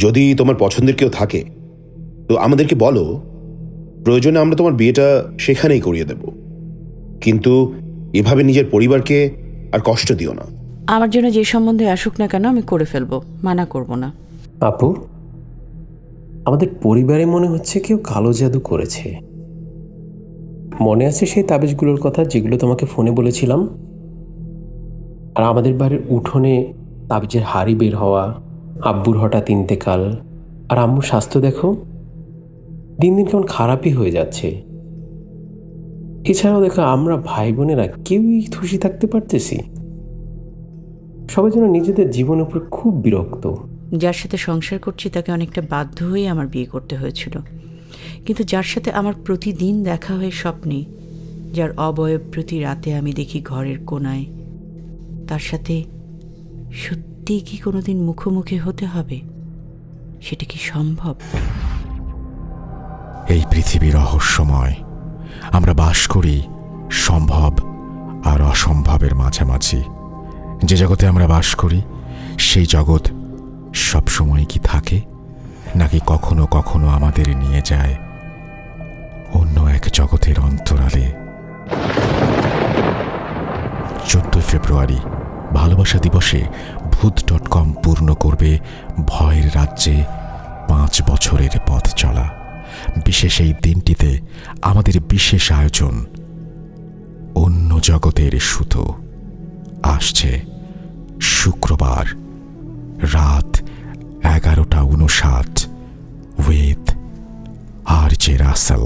যদি তোমার পছন্দের কেউ থাকে তো আমাদেরকে বলো, প্রয়োজনে আমরা তোমার বিয়েটা সেখানেই করিয়ে দেব, কিন্তু এভাবে নিজের পরিবারকে আর কষ্ট দিও না। আমার জন্য যে সম্বন্ধে আসুক না কেন আমি করে ফেলবো, মানা করব না। আপু, আমাদের পরিবারে মনে হচ্ছে কেউ কালো জাদু করেছে। মনে আছে সেই তাবিজগুলোর কথা যেগুলো তোমাকে ফোনে বলেছিলাম? আর আমাদের বাড়ির উঠোনে তাবিজের হাড়ি বের হওয়া, আব্বুর হঠাৎ ইন্তেকাল, আর আম্মুর স্বাস্থ্য দেখো দিন দিন কেমন খারাপই হয়ে যাচ্ছে। এছাড়াও দেখো আমরা ভাই বোনেরা কেউই খুশি থাকতে পারতেছি। সবাই যেন নিজেদের জীবনের উপর খুব বিরক্ত। যার সাথে সংসার করছি তাকে অনেকটা বাধ্য হয়ে আমার বিয়ে করতে হয়েছিল, কিন্তু যার সাথে আমার প্রতিদিন দেখা হয় স্বপ্নে, যার অবয়ব প্রতি রাতে আমি দেখি ঘরের কোনায়, তার সাথে সত্যিই কি কোনোদিন মুখোমুখি হতে হবে? সেটা কি সম্ভব? এই পৃথিবী রহস্যময়। আমরা বাস করি সম্ভব আর অসম্ভবের মাঝামাঝি। যে জগতে আমরা বাস করি সেই জগৎ সবসময় কি থাকে, নাকি কখনো কখনো আমাদের নিয়ে যায় অন্য এক জগতের অন্তরালে? 14 ফেব্রুয়ারি ভালোবাসা দিবসে ভূত.com পূর্ণ করবে ভয়ের রাজ্যে 5 বছরের পথ চলা। বিশেষ এই দিনটিতে আমাদের বিশেষ আয়োজন, অন্য জগতের সুতো। আসছে শুক্রবার রাত 11:59 উইথ RJ রাসেল।